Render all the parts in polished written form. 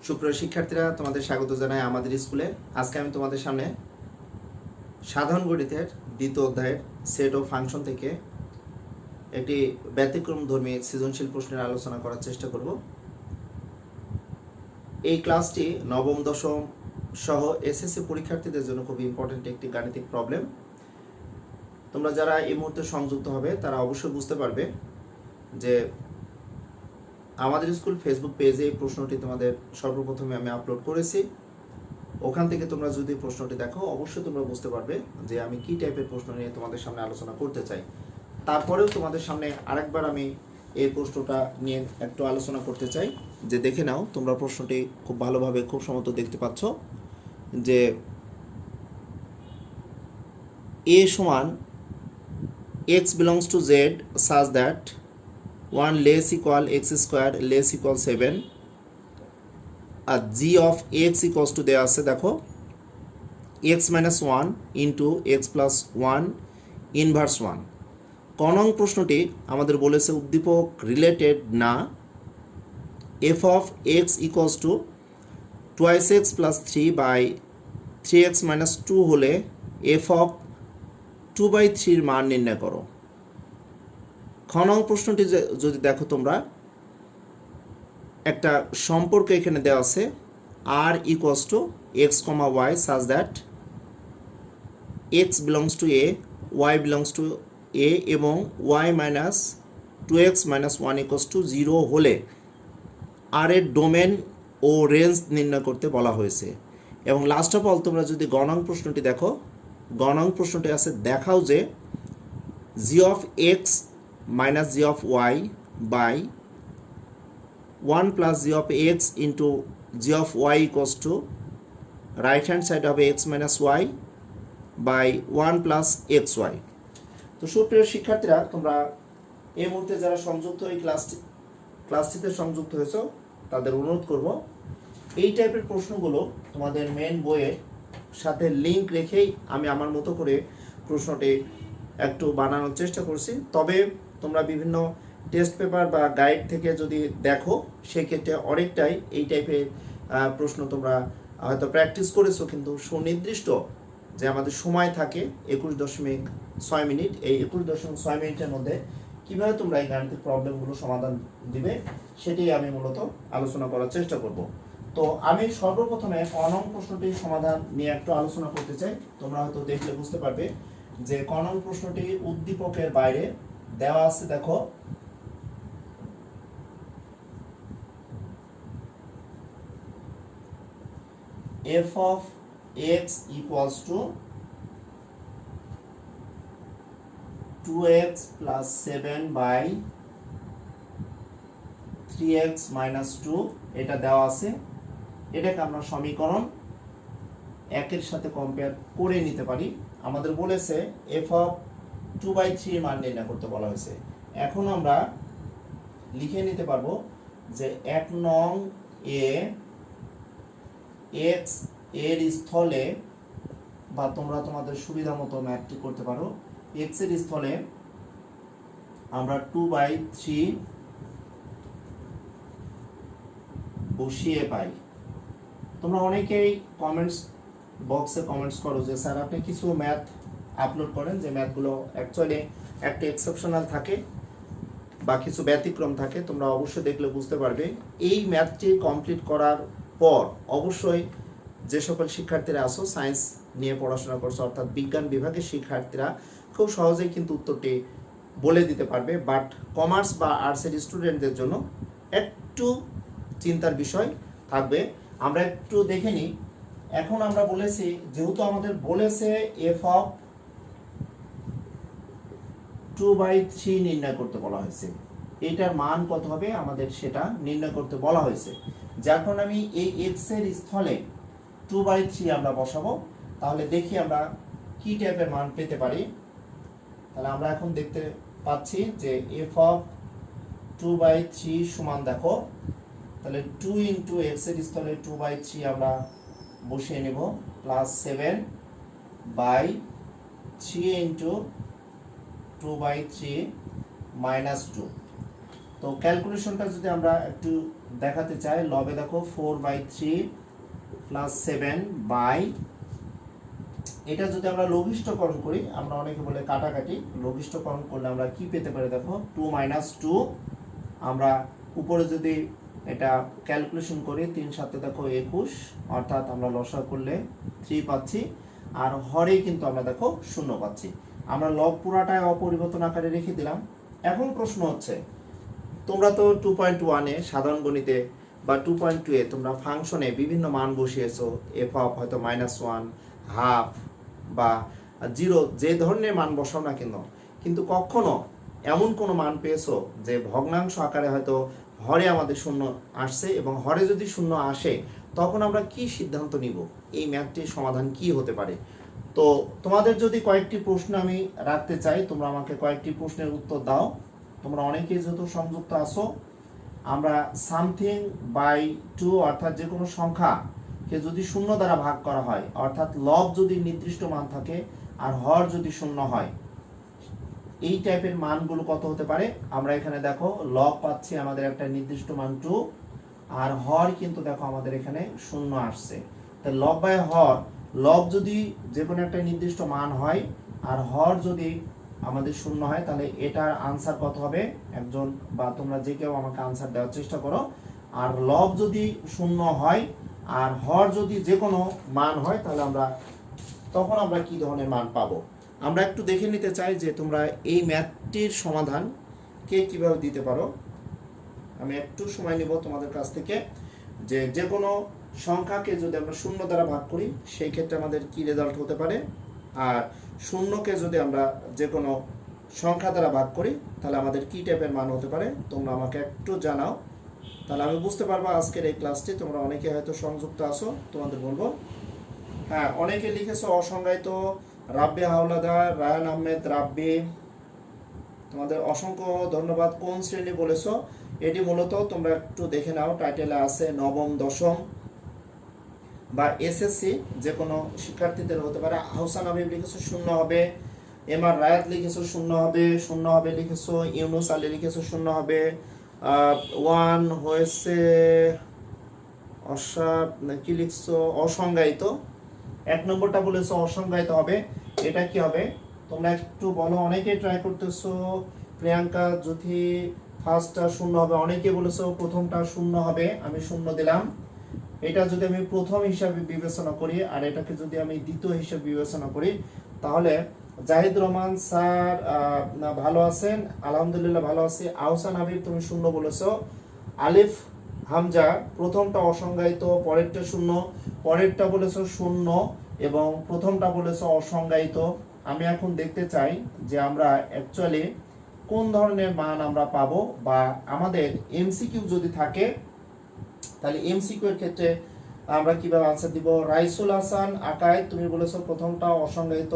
সুপ্রিয় শিক্ষার্থীরা, তোমাদের স্বাগত জানাই আমাদের স্কুলে। আজকে আমি তোমাদের সামনে সাধারণ গণিতের দ্বিতীয় অধ্যায়ের সেট ও ফাংশন থেকে একটি ব্যতিক্রমধর্মী সৃজনশীল প্রশ্নের আলোচনা করার চেষ্টা করব। এই ক্লাসটি নবম দশম সহ এসএসসি পরীক্ষার্থীদের জন্য খুব ইম্পর্টেন্ট একটি গাণিতিক প্রবলেম। তোমরা যারা এই মুহূর্তে সংযুক্ত হবে তারা অবশ্যই বুঝতে পারবে যে আমাদের স্কুল ফেসবুক পেজে এই প্রশ্নটি তোমাদের সর্বপ্রথমে আমি আপলোড করেছি। ওখান থেকে তোমরা যদি প্রশ্নটি দেখো অবশ্যই তোমরা বুঝতে পারবে যে আমি কি টাইপের প্রশ্ন নিয়ে তোমাদের সামনে আলোচনা করতে চাই। তারপরেও তোমাদের সামনে আরেকবার আমি এই প্রশ্নটা নিয়ে একটু আলোচনা করতে চাই। যে দেখে নাও, তোমরা প্রশ্নটি খুব ভালোভাবে খুব সম্ভবত দেখতে পাচ্ছ যে a সমান x belongs to z such that 1 less equal x square less equal 7 R g of x equals to দেওয়া আছে, দেখো x minus 1 into x plus 1 inverse 1। ক নং প্রশ্নটি আমাদের বলেছে উদ্দীপক রিলেটেড না। f of x equals to twice x plus 3 by 3x minus 2 হলে f of 2/3 এর মান নির্ণয় করো। খ নং প্রশ্নটি যদি দেখো তোমরা, একটা সম্পর্ক এখানে দেওয়া আছে r equals to x, y such that x belongs to a, y belongs to a এবং y minus 2x minus 1 equals to 0 হলে r এর ডোমেন ও রেঞ্জ নির্ণয় করতে বলা হয়েছে। এবং লাস্ট অফ অল তোমরা যদি গ নং প্রশ্নটি দেখো, গ নং প্রশ্নটি আছে দেখাও যে g of x minus g of y by 1 plus g of x into g of y equals to right hand side হবে x minus y by 1 plus xy। তো সুপ্রিয় শিক্ষার্থীরা, তোমরা এই মুহূর্তে যারা সংযুক্ত এই ক্লাসটিতে সংযুক্ত হয়েছো তাদের অনুরোধ করব এই টাইপের প্রশ্নগুলো তোমাদের মেন বইয়ের সাথে লিংক রেখেই আমি আমার মতো করে প্রশ্নটি একটু বানানোর চেষ্টা করছি। তবে তোমরা বিভিন্ন টেস্ট পেপার বা গাইড থেকে যদি দেখো সেক্ষেত্রে অনেকটাই এই টাইপের প্রশ্ন তোমরা হয়তো প্র্যাকটিস করেছো, কিন্তু সুনির্দিষ্ট যে আমাদের সময় থাকে 21.6 মিনিট, এই 21.6 মিনিটের মধ্যে কীভাবে তোমরা এই গাণিতিক প্রবলেমগুলো সমাধান দিবে সেটাই আমি মূলত আলোচনা করার চেষ্টা করব। তো আমি সর্বপ্রথমে ক নং প্রশ্নটির সমাধান নিয়ে একটু আলোচনা করতে চাই। তোমরা হয়তো দেখলে বুঝতে পারবে যে ক নং প্রশ্নটি উদ্দীপকের বাইরে দেওয়া আছে। দেখো f of x equals to 2x plus 7 by 3x minus 2 এটা দেওয়া আছে। এটাকে আমরা সমীকরণ 1 এর সাথে কম্পেয়ার করে নিতে পারি। আমাদের বলেছে f of 2/3 এর মান নির্ণয় করতে বলা হয়েছে। এখন আমরা লিখে নিতে পারবো যে 1 নং এ x এর স্থলে, বা তোমরা তোমাদের সুবিধা মতো ম্যাথটি করতে পারো, x এর স্থলে আমরা 2/3 বসিয়ে পাই। তোমরা অনেকেই কমেন্টস বক্সে কমেন্টস করো যে স্যার আপনি কিছু ম্যাথ আপলোড করেন যে ম্যাথগুলো অ্যাকচুয়ালি একটা এক্সেপশনাল থাকে বা কিছু ব্যতিক্রম থাকে। তোমরা অবশ্যই দেখলে বুঝতে পারবে। এই ম্যাথটি কমপ্লিট করার পর অবশ্যই যে সকল শিক্ষার্থীরা আসো সায়েন্স নিয়ে পড়াশোনা করছো, অর্থাৎ বিজ্ঞান বিভাগের শিক্ষার্থীরা খুব সহজেই কিন্তু উত্তরটি বলে দিতে পারবে। বাট কমার্স বা আর্টসের স্টুডেন্টদের জন্য একটু চিন্তার বিষয় থাকবে। আমরা একটু দেখে নিই। এখন আমরা বলেছি, যেহেতু আমাদের বলেছে f of 2/3 নির্ণয় করতে বলা হয়েছে, এটার মান কত হবে আমাদের সেটা নির্ণয় করতে বলা হয়েছে। যখন আমি এই x এর স্থলে 2/3 আমরা বসাবো, তাহলে দেখি আমরা কি টাইপের মান পেতে পারি। তাহলে আমরা এখন দেখতে পাচ্ছি যে f of 2/3 সমান, দেখো তাহলে 2 into x এর স্থলে 2/3 আমরা বসিয়ে নেব প্লাস 7 by 3 into 2/3 minus 2। তো ক্যালকুলেশনটা যদি আমরা একটু দেখাতে চাই, লবে দেখো 4/3 + 7 বাই, এটা যদি আমরা লঘিষ্ঠকরণ করি, আমরা অনেকে বলে কাটাকাটি, লঘিষ্ঠকরণ করলে আমরা কি পেতে পারি দেখো 2 - 2, আমরা উপরে যদি এটা ক্যালকুলেশন করি 3 7 দেখো 21, অর্থাৎ আমরা লসা করলে 3 পাচ্ছি, আর হরে কিন্তু আমরা দেখো 0 পাচ্ছি। আমরা লব পুরাটাই অপরিবর্তন আকারে রেখে দিলাম। এখন প্রশ্ন হচ্ছে, তোমরা তো 2.1 এ সাধারণ গণিতে বা 2.2 এ তোমরা ফাংশনে বিভিন্ন মান বসিয়েছো, এফ অফ হয়তো -1, হাফ বা 0, যে ধরনের মান বসাও না কেন, কিন্তু কখনো এমন কোনো মান পেয়েছো যে ভগ্নাংশ আকারে হয়তো হরে আমাদের 0 আসছে, এবং হরে যদি 0 আসে তখন আমরা কি সিদ্ধান্ত নিব, এই ম্যাথটির সমাধান কি হতে পারে? তো তোমাদের যদি কয়েকটি প্রশ্ন আমি রাখতে চাই, তোমরা আমাকে কয়েকটি প্রশ্নের উত্তর দাও। তোমরা অনেকেই যেহেতু সংযুক্ত আছো, আমরা সামথিং বাই 2 অর্থাৎ যে কোনো সংখ্যাকে যদি 0 দ্বারা ভাগ করা হয়, অর্থাৎ লব যদি নির্দিষ্ট মান থাকে আর হর যদি 0 হয়, এই টাইপের মানগুলো কত হতে পারে? আমরা এখানে দেখো লব পাচ্ছি আমাদের একটা নির্দিষ্ট মান 2, আর হর কিন্তু দেখো আমাদের এখানে 0 আসছে। তো লব বাই হর, লব যদি যে কোনো একটা নির্দিষ্ট মান হয় আর হর যদি আমাদের 0 হয়, তাহলে এটার আনসার কত হবে? একজন বা তোমরা যে কেউ আমাকে আনসার দেওয়ার চেষ্টা করো। আর লব যদি 0 হয় আর হর যদি যে কোনো মান হয়, তাহলে তখন আমরা কি ধরনের মান পাবো? আমরা একটু দেখে নিতে চাই যে তোমরা এই ম্যাথটির সমাধান কে কিভাবে দিতে পারো। আমি একটু সময় নিব তোমাদের কাছ থেকে, যে কোনো সংখ্যাকে যদি আমরা 0 দ্বারা ভাগ করি সেই ক্ষেত্রে আমাদের কি রেজাল্ট হতে পারে, আর 0কে যদি আমরা যে কোনো সংখ্যা দ্বারা ভাগ করি তাহলে আমাদের কি টাইপের মান হতে পারে, তোমরা আমাকে একটু জানাও, তাহলে আমি বুঝতে পারবো আজকের এই ক্লাসটি তোমরা অনেকে হয়তো সংযুক্ত আছো। তোমাদের বলবো, হ্যাঁ অনেকে লিখেছো অসংজ্ঞায়িত, রাব্বি হাওলাদার, রায়ান আহমেদ রাব্বি, তোমাদের অসংখ্য ধন্যবাদ। কোন শ্রেণী বলেছো? এটি মূলত তোমরা একটু দেখে নাও, টাইটেলে আছে নবম, দশম বা এসএসসি যে কোনো শিক্ষার্থীদের হতে পারে। আহসান হাবিব লিখেছো 0 হবে, এমআর রায়াত লিখেছো 0 হবে, 0 হবে লিখেছো, ইউনুস আলী লিখেছো 0 হবে, 1 হয়েছে কি লিখছো অসংজ্ঞায়িত, 1 নম্বরটা বলেছো অসংজ্ঞায়িত হবে, এটা কি হবে তোমরা একটু বলো। অনেকে ট্রাই করতেছো, প্রিয়াঙ্কা জ্যোতি ফার্স্টটা 0 হবে, অনেকে বলেছো প্রথমটা 0 হবে, আমি 0 দিলাম। এটা যদি আমি প্রথম হিসাবে বিবেচনা করি আর এটাকে যদি আমি দ্বিতীয় হিসাবে বিবেচনা করি, তাহলে জাহিদ রহমান স্যার ভালো আছেন? আলহামদুলিল্লাহ ভালো আছি। আহসান হাবিব তুমি 0 বলেছো। আলিফ হামজা প্রথমটা অসংজ্ঞায়িত, পরেরটা 0, পরেরটা বলেছো 0 এবং প্রথমটা বলেছো অসংজ্ঞায়িত। আমি এখন দেখতে চাই যে আমরা অ্যাকচুয়ালি কোন ধরনের মান আমরা পাবো, বা আমাদের এমসিকিউ যদি থাকে তাহলে এমসিকিউ এর ক্ষেত্রে আমরা কিভাবে আনসার দিব। রাইসুল হাসান আকাই তুমি বলেছো প্রথমটা অসংজ্ঞায়িত,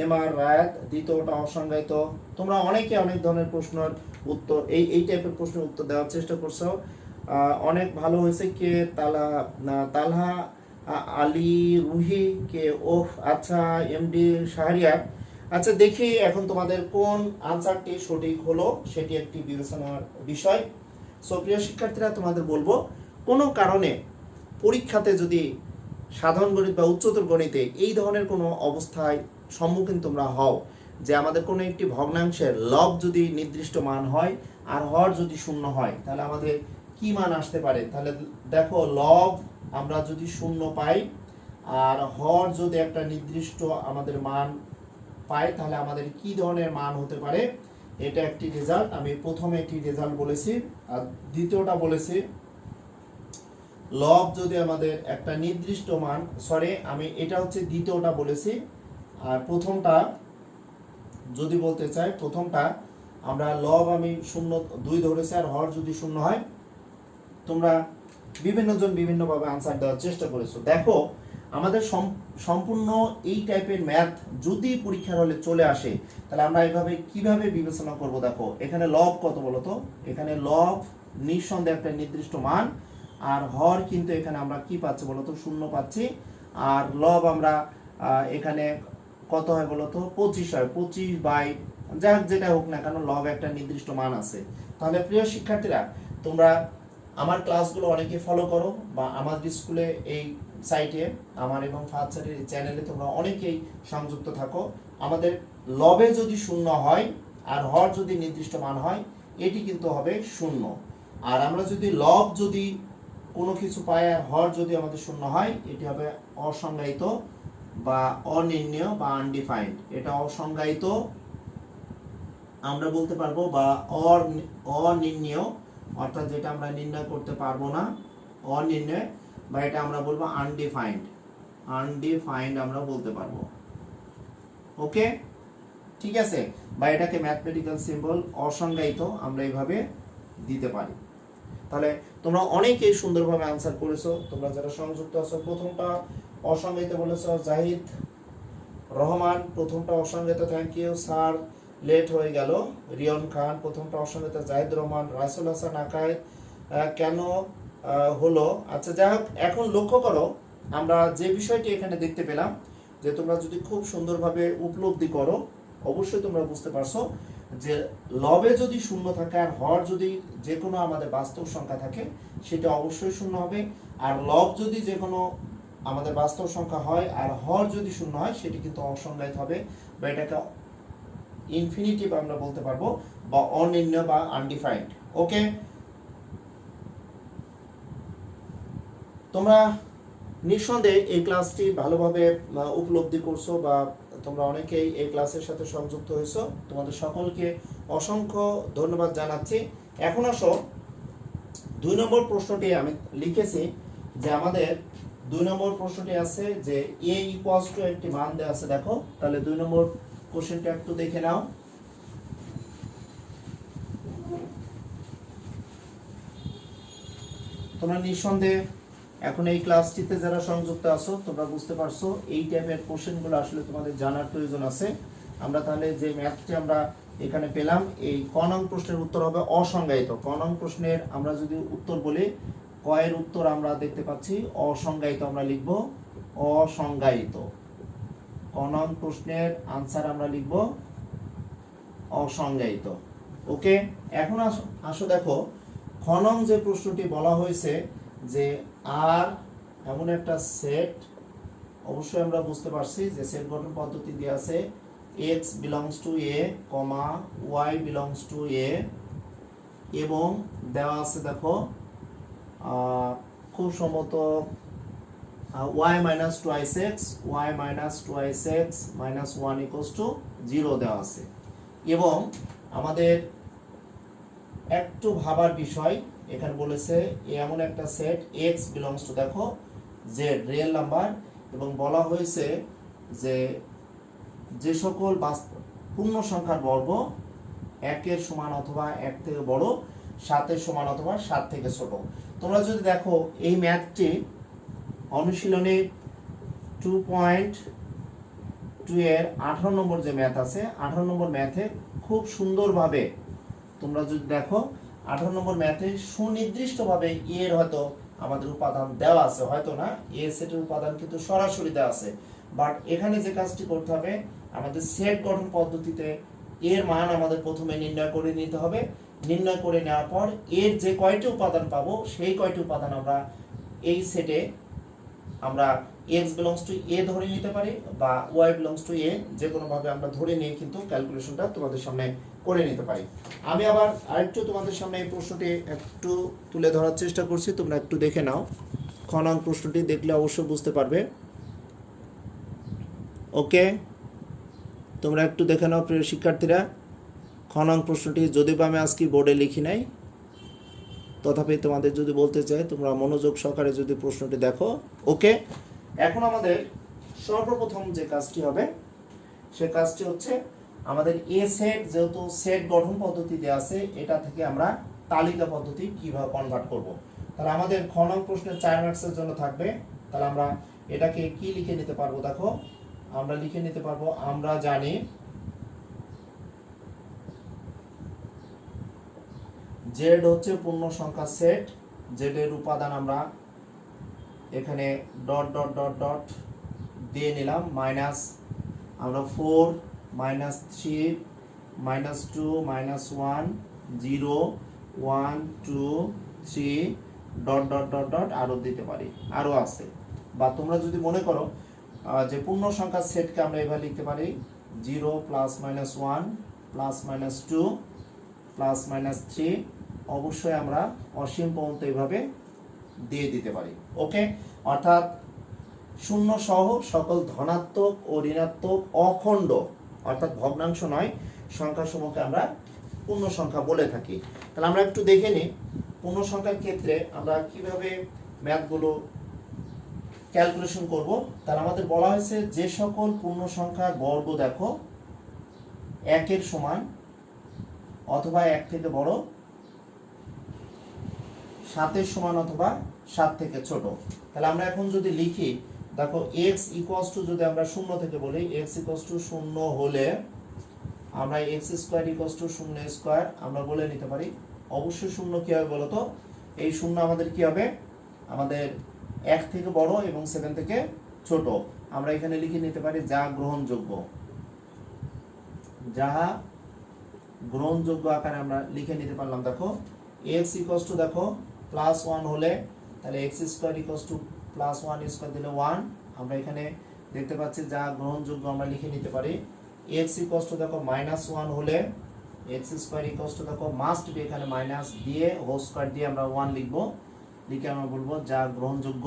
এমআর রায়াত দ্বিতীয়টা অসংজ্ঞায়িত। তোমরা অনেকে অনেক ধরনের প্রশ্নের উত্তর এই টাইপের প্রশ্নের উত্তর দেওয়ার চেষ্টা করছো, অনেক ভালো হয়েছে। কে তালহা আলী রুহি কে ওফ, আচ্ছা এমডি শাহরিয়ার। আচ্ছা দেখি এখন তোমাদের কোন আনসারটি সঠিক হলো, সেটি একটি বিবেচনার বিষয়। সো প্রিয় শিক্ষার্থীরা, তোমাদের বলবো কোনো কারণে পরীক্ষাতে যদি সাধারণ গণিত বা উচ্চতর গণিতে এই ধরনের কোনো অবস্থায় সম্মুখীন তোমরা হও যে আমাদের কোনো একটি ভগ্নাংশের লব যদি নির্দিষ্ট মান হয় আর হর যদি 0 হয়, তাহলে আমাদের কি মান আসতে পারে? তাহলে দেখো লব আমরা যদি 0 পাই আর হর যদি একটা নির্দিষ্ট আমাদের মান পাই, তাহলে আমাদের কি ধরনের মান হতে পারে, এটা একটি রেজাল্ট। আমি প্রথমে একটি রেজাল্ট বলেছি আর দ্বিতীয়টা বলেছি লব যদি আমাদের একটা নির্দিষ্ট মান, আমি এটা হচ্ছে দ্বিতীয়টা বলেছি, আর প্রথমটা যদি বলতে চাই, প্রথমটা আমরা লব আমি 2 ধরেছি আর হর যদি 0 হয়। তোমরা বিভিন্নজন বিভিন্নভাবে আনসার দেওয়ার চেষ্টা করেছো। দেখো আমাদের সম্পূর্ণ এই টাইপের ম্যাথ যদি পরীক্ষার হলে চলে আসে, তাহলে আমরা এইভাবে কিভাবে বিবেচনা করব। দেখো এখানে লব কত বলতো, এখানে লব নিঃসন্দেহে একটা নির্দিষ্ট মান, আর হর কিন্তু এখানে আমরা কি পাচ্ছি বলতো 0 পাচ্ছি, আর লব আমরা এখানে কত হয় বলতো 25 হয়, 25 বাই যেটা হোক না কেন লব একটা নির্দিষ্ট মান আছে। তাহলে প্রিয় শিক্ষার্থীরা, তোমরা আমার ক্লাসগুলো অনেকে ফলো করো বা আমাদের স্কুলে এই সাইটে আমার এবং ফাহাদ স্যারের চ্যানেলে তোমরা অনেকেই সংযুক্ত থাকো। আমাদের লবে যদি শূন্য হয় আর হর যদি নির্দিষ্ট মান হয় এটি কিন্তু হবে শূন্য। আর আমরা যদি লব যদি কোনো কিছু পাই আর হর যদি আমাদের শূন্য হয় এটি হবে অসংজ্ঞায়িত বা অনির্ণেয় বা আনডিফাইন্ড। এটা অসংজ্ঞায়িত আমরা বলতে পারবো বা অনির্ণেয়, অর্থাৎ যেটা আমরা নির্ণয় করতে পারবো না, অনির্ণয়, বা এটা আমরা বলবো আনডিফাইন্ড। আনডিফাইন্ড আমরা বলতে পারবো। ওকে, ঠিক আছে, বা এটাকে ম্যাথমেটিক্যাল সিম্বল অসংজ্ঞায়িত আমরা এইভাবে দিতে পারি। তাহলে তোমরা অনেকেই সুন্দরভাবে আনসার করেছো। তোমরা যারা সংযুক্ত আছো, প্রথমটা অসংজ্ঞায়িত বলেছো জাহিদ রহমান, প্রথমটা অসংজ্ঞায়িত, থ্যাংক ইউ স্যার, লেট হয়ে গেল। রিয়ন খান, প্রথমটা অসংজ্ঞায়িত, জাহিদ রহমান, রাইসুল হাসান আকায়, কেন হলো? আচ্ছা যাই হোক, এখন লক্ষ্য করো আমরা যে বিষয়টি এখানে দেখতে পেলাম যে তোমরা যদি খুব সুন্দরভাবে উপলব্ধি করো অবশ্যই তোমরা বুঝতে পারছো যে লবে যদি শূন্য থাকে আর হর যদি যে কোনো আমাদের বাস্তব সংখ্যা থাকে সেটা অবশ্যই শূন্য হবে। আর লব যদি যে কোনো আমাদের বাস্তব সংখ্যা হয় আর হর যদি শূন্য হয় সেটি কিন্তু অসংজ্ঞায়িত হবে, বা এটাকে ইনফিনিটিভ আমরা বলতে পারবো বা অনির্ণয় বা আনডিফাইন্ড। ওকে, তোমরা নিঃসন্দেহে এই ক্লাসটি ভালোভাবে উপলব্ধি করছো বা তোমরা অনেকেই এই ক্লাসের সাথে সংযুক্ত হয়েছো। তোমাদের সকলকে অসংখ্য ধন্যবাদ জানাচ্ছি। এখন আসো 2 নম্বর প্রশ্নটি আমি লিখেছি যে আমাদের 2 নম্বর প্রশ্নটি আছে যে a ইকুয়ালস টু একটি মান দেওয়া আছে। দেখো তাহলে 2 নম্বর কোশ্চেনটা একটু দেখে নাও। তোমরা নিঃসন্দেহে এখন এই ক্লাসটিতে যারা সংযুক্ত আছো তোমরা বুঝতে পারছো এই টাইপের কোশ্চেনগুলো আসলে তোমাদের জানার প্রয়োজন আছে। আমরা তাহলে যে ম্যাথটি আমরা এখানে পেলাম, এই ক নং প্রশ্নের উত্তর হবে অসংজ্ঞায়িত। ক নং প্রশ্নের আমরা যদি উত্তর বলি, ক এর উত্তর আমরা দেখতে পাচ্ছি অসংজ্ঞায়িত, আমরা লিখব অসংজ্ঞায়িত। ক নং প্রশ্নের আনসার আমরা লিখব অসংজ্ঞায়িত। ওকে, এখন আসো দেখো খ নং যে প্রশ্নটি বলা হয়েছে যে আর এমন একটা সেট, অবশ্যই আমরা বুঝতে পারছি যে সেট গঠন পদ্ধতি দেওয়া আছে x belongs to a, y belongs to a, এবং দেওয়া আছে দেখো খুব সম্ভবত y minus twice x, y minus twice x minus 1 equals to 0 দেওয়া আছে। এবং আমাদের একটু ভাবার বিষয় এখানে বলেছে এমন একটা সেট x belongs to দেখো z রিয়েল নাম্বার, এবং বলা হয়েছে যে যে সকল পূর্ণ সংখ্যার বর্গ 1 এর সমান অথবা 1 থেকে বড়, 7 এর সমান অথবা 7 থেকে ছোট। তোমরা যদি দেখো এই ম্যাথটি অনুশীলনী 2.2 এর 18 নম্বর যে ম্যাথ আছে, 18 নম্বর ম্যাথে খুব সুন্দরভাবে তোমরা যদি দেখো 18 নম্বর ম্যাথে সুনির্দিষ্টভাবে এর হয়তো আমাদের উপাদান দেওয়া আছে, হয়তো না এ সেটের উপাদান কিন্তু সরাসরি দেওয়া আছে, বাট এখানে যে কাজটি করতে হবে আমাদের সেট গঠন পদ্ধতিতে এর মান আমাদের প্রথমে নির্ণয় করে নিতে হবে। নির্ণয় করে নেওয়ার পর এর যে কয়টি উপাদান পাবো সেই কয়টি উপাদান আমরা এই সেটে আমরা x belongs to a ধরে নিতে পারি বা y belongs to a, যে কোনো ভাবে আমরা ধরে নিয়ে কিন্তু ক্যালকুলেশনটা তোমাদের সামনে করে নিতে পারি। আমি আবার আরেকটু তোমাদের সামনে এই প্রশ্নটি একটু তুলে ধরার চেষ্টা করছি, তোমরা একটু দেখে নাও। খ নং প্রশ্নটি দেখলে অবশ্যই বুঝতে পারবে। ওকে, তোমরা একটু দেখে নাও প্রিয় শিক্ষার্থীরা। খ নং প্রশ্নটি যদিও আমি আজকে বোর্ডে লিখি নাই, তথাপি তোমাদের যদি বলতে চাই তোমরা মনোযোগ সহকারে যদি প্রশ্নটি দেখো। ওকে, এখন আমাদের সর্বপ্রথম যে কাজটি হবে সে কাজটি হচ্ছে আমাদের এ সেট, যেহেতু সেট গঠন পদ্ধতি দেওয়া আছে, এটা থেকে আমরা তালিকা পদ্ধতি কিভাবে কনভার্ট করব। তাহলে আমাদের খ নং প্রশ্নের 4 মার্কসের জন্য থাকবে। তাহলে আমরা এটাকে কি লিখে নিতে পারবো, দেখো আমরা লিখে নিতে পারবো, আমরা জানি জেড হচ্ছে পূর্ণ সংখ্যা সেট, জেড এর উপাদান আমরা এখানে ডট ডট ডট ডট দিয়ে নিলাম, মাইনাস আমরা 4 minus 3 minus 2 minus 1 0 1 2 three dot dot dot dot আরও দিতে পারি, আরও আছে। বা তোমরা যদি মনে করো যে পূর্ণ সংখ্যার সেটকে আমরা এভাবে লিখতে পারি 0 plus minus 1 plus minus 2 plus minus 3, অবশ্যই আমরা অসীম পর্যন্ত এইভাবে দিয়ে দিতে পারি। ওকে, অর্থাৎ শূন্য সহ সকল ধনাত্মক ও ঋণাত্মক অখণ্ড অর্থাৎ ভগ্নাংশ নয় সংখ্যাসমূহকে আমরা পূর্ণ সংখ্যা বলে থাকি। তাহলে আমরা একটু দেখে নিই পূর্ণ সংখ্যার ক্ষেত্রে আমরা কিভাবে ম্যাথগুলো ক্যালকুলেশন করব। তাহলে আমাদের বলা হয়েছে যে সকল পূর্ণ সংখ্যার বর্গ দেখো 1-এর সমান অথবা 1 থেকে বড়, 7-এর সমান অথবা 7 থেকে ছোট। তাহলে আমরা এখন যদি লিখি দেখো x ইকুয়ালস টু, যদি আমরা 0 থেকে বলি x ইকুয়ালস টু 0 হলে আমরা x square equals to 0 square আমরা বলে নিতে পারি। অবশ্যই 0 কি হবে বলো তো? এই 0 আমাদের কি হবে? আমাদের 1 থেকে বড় এবং 7 থেকে ছোট। আমরা এখানে লিখে নিতে পারি যা গ্রহণযোগ্য, যাহা গ্রহণযোগ্য আকারে আমরা লিখে নিতে পারলাম। দেখো x ইকুয়ালস টু দেখো প্লাস 1 হলে তাহলে x square equals to plus 1 square দিলে 1, আমরা এখানে দেখতে পাচ্ছি যা গ্রহণযোগ্য আমরা লিখে নিতে পারি। x ইকুয়ালস টু দেখো মাইনাস 1 হলে x স্কয়ার ইকুয়ালস টু দেখো মাস্ট বি এখানে মাইনাস দিয়ে হোল স্কয়ার দিয়ে আমরা 1 লিখব, লিখে আমরা বলবো যা গ্রহণযোগ্য।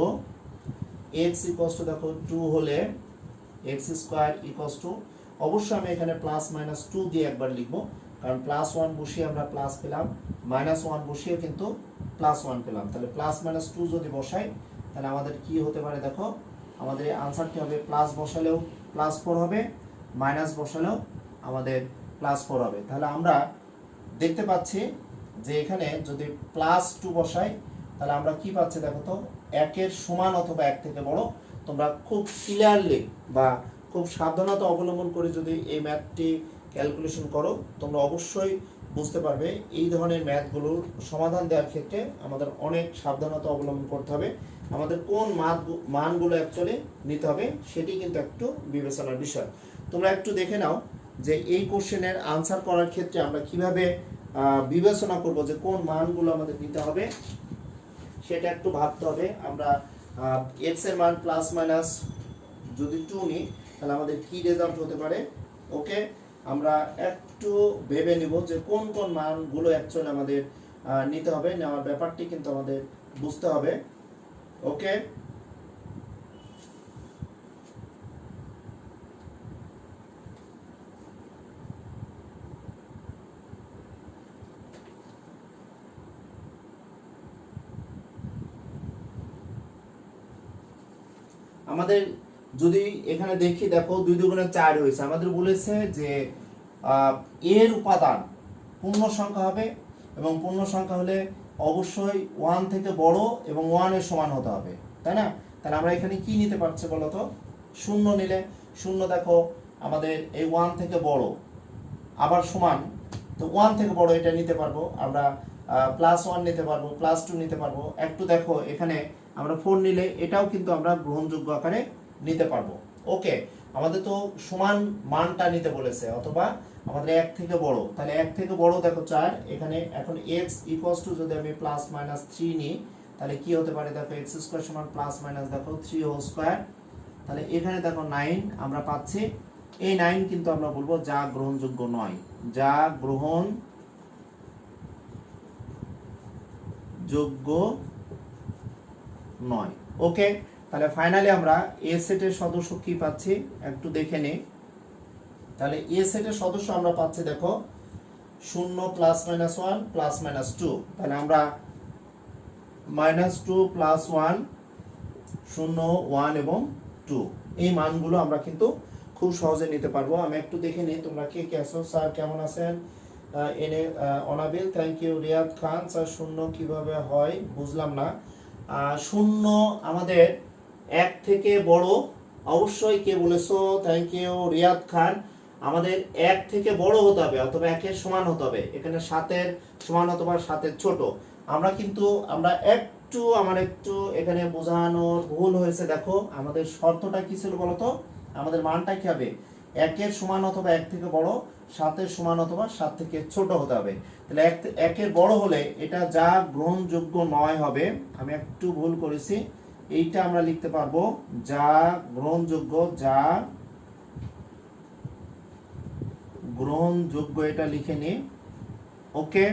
x ইকুয়ালস টু দেখো 2 হলে x স্কয়ার ইকুয়ালস টু, অবশ্যই আমি এখানে প্লাস মাইনাস 2 দিয়ে একবার লিখব, কারণ প্লাস 1 বসিয়ে আমরা প্লাস পেলাম, মাইনাস 1 বসিয়ে কিন্তু প্লাস 1 পেলাম। তাহলে প্লাস মাইনাস 2 যদি বসাই তাহলে আমাদের কি হতে পারে? দেখো আমাদের আনসারটি হবে প্লাস বসালেও প্লাস 4 হবে, মাইনাস বসালেও আমাদের প্লাস 4 হবে। তাহলে আমরা দেখতে পাচ্ছি যে এখানে যদি প্লাস 2 বসাই তাহলে আমরা কি পাচ্ছি? দেখো তো 1-এর সমান অথবা 1 থেকে বড়। তোমরা খুব ক্লিয়ারলি বা খুব সাবধানতা অবলম্বন করে যদি এই ম্যাথটি ক্যালকুলেশন করো তোমরা অবশ্যই বুঝতে পারবে এই ধরনের ম্যাথগুলোর সমাধান দেওয়ার ক্ষেত্রে আমাদের অনেক সাবধানতা অবলম্বন করতে হবে। আমাদের কোন মানগুলো অ্যাকচুয়ালি নিতে হবে সেটি কিন্তু একটু বিবেচনার বিষয়। তোমরা একটু দেখে নাও যে এই কোশ্চেনের আনসার করার ক্ষেত্রে আমরা কিভাবে বিবেচনা করব যে কোন মানগুলো আমাদের নিতে হবে সেটা একটু ভাবতে হবে। আমরা x এর মান প্লাস মাইনাস যদি 2 নিই তাহলে আমাদের কি রেজাল্ট হতে পারে। ওকে, আমরা একটু ভেবে নিব যে কোন কোন মানগুলো অ্যাকচুয়ালি আমাদের নিতে হবে, নেওয়ার ব্যাপারটি কিন্তু আমাদের বুঝতে হবে। ওকে, আমাদের যদি এখানে দেখি দেখো 2 দুগুণে 4 হয়েছে। আমাদের বলেছে যে এর উপাদান পূর্ণ সংখ্যা হবে এবং পূর্ণ সংখ্যা হলে অবশ্যই 1 থেকে বড় এবং 1 এর সমান হতে হবে, তাই না? তাহলে আমরা এখানে কি নিতে পারছি বলো তো? 0 নিলে 0 দেখো আমাদের এই 1 থেকে বড় আবার সমান, তো 1 থেকে বড় এটা নিতে পারবো আমরা, প্লাস 1 নিতে পারবো, প্লাস 2 নিতে পারবো। একটু দেখো এখানে আমরা 4 নিলে এটাও কিন্তু আমরা গ্রহণযোগ্য আকারে নিতে পারবো। ওকে, আমাদের তো সমান মানটা নিতে বলেছে অথবা আমাদের 1 থেকে বড়, তাহলে 1 থেকে বড় দেখো 4, এখানে এখন x ইকুয়ালস টু যদি আমি প্লাস মাইনাস 3 নিই তাহলে কি হতে পারে? দেখো x স্কয়ার সমান প্লাস মাইনাস দেখো 3 হোল স্কয়ার, তাহলে এখানে দেখো 9 আমরা পাচ্ছি। এই 9 কিন্তু আমরা বলবো যা গ্রহণযোগ্য নয়, যা গ্রহণযোগ্য নয়। ওকে, তাহলে ফাইনালি আমরা এ সেটের সদস্য কি পাচ্ছি একটু দেখে নিই। তাহলে এ সেটের সদস্য আমরা পাচ্ছি দেখো 0 প্লাস মাইনাস 1 প্লাস মাইনাস 2, তাহলে আমরা মাইনাস 2 প্লাস 1 0 1 এবং 2 এই মানগুলো আমরা কিন্তু খুব সহজে নিতে পারবো। আমি একটু দেখে নিই তোমরা কে কে আছো। স্যার কেমন আছেন? এনে Anabil, thank you. Riyad Khan, sir 0 কিভাবে হয় বুঝলাম না। 0 আমাদের 1 থেকে বড়, অবশ্যই কে বলেছো? থ্যাংক ইউ রিয়াদ খান। আমাদের 1 থেকে বড় হতে হবে অথবা 1 এর সমান হতে হবে, এখানে 7 এর সমান অথবা 7 এর ছোট। আমরা আমার একটু এখানে বোঝানোর ভুল হয়েছে। দেখো আমাদের শর্তটা কি ছিল বলতো? আমাদের মানটা কি হবে? 1 এর সমান অথবা 1 থেকে বড়, 7 এর সমান অথবা 7 থেকে ছোট হতে হবে। তাহলে 1 এর বড় হলে এটা যা গ্রহণযোগ্য নয় হবে, আমি একটু ভুল করেছি, এইটা আমরা লিখতে পারবো যা গ্রহণযোগ্য, যা গ্রহণযোগ্য, এটা লিখে নি। ওকে,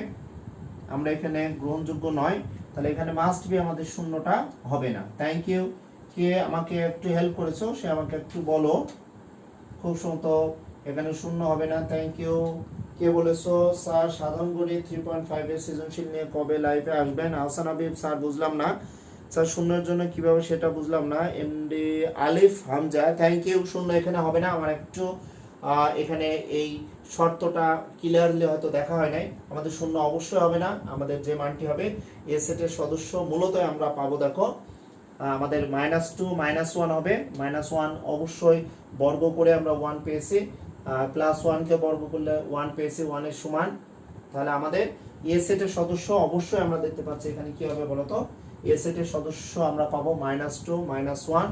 আমরা এখানে গ্রহণযোগ্য নয়, তাহলে এখানে মাস্ট বি আমাদের শূন্যটা হবে না। Thank you. কে আমাকে একটু হেল্প করেছো সে আমাকে একটু বলো। খুব সম্ভবত এখানে শূন্য হবে না। Thank you. কে বলেছো স্যার সাধারণ গণিত 3.5 এর সৃজনশীল নিয়ে কবে লাইভে আসবেন? আহসান হাবিব স্যার বুঝলাম না স্যার, শূন্যের জন্য কিভাবে সেটা বুঝলাম না। MD Alif Hamza thank you. শূন্য এখানে হবে না, আমার একটু এখানে এই শর্তটা ক্লিয়ারলি হয়তো দেখা হয় নাই। আমাদের শূন্য অবশ্যই হবে না, আমাদের যে মানটি হবে এ সেটের সদস্য মূলত আমরা পাবো, দেখো আমাদের -2 -1 হবে। -1 অবশ্যই বর্গ করে আমরা 1 পেয়েছি, +1 কে বর্গ করলে 1 পেয়েছি, 1 এর সমান। তাহলে আমাদের এ সেটের সদস্য অবশ্যই আমরা দেখতে পাচ্ছি এখানে কি হবে বলতো, এ সেটের সদস্য আমরা পাবো -2 -1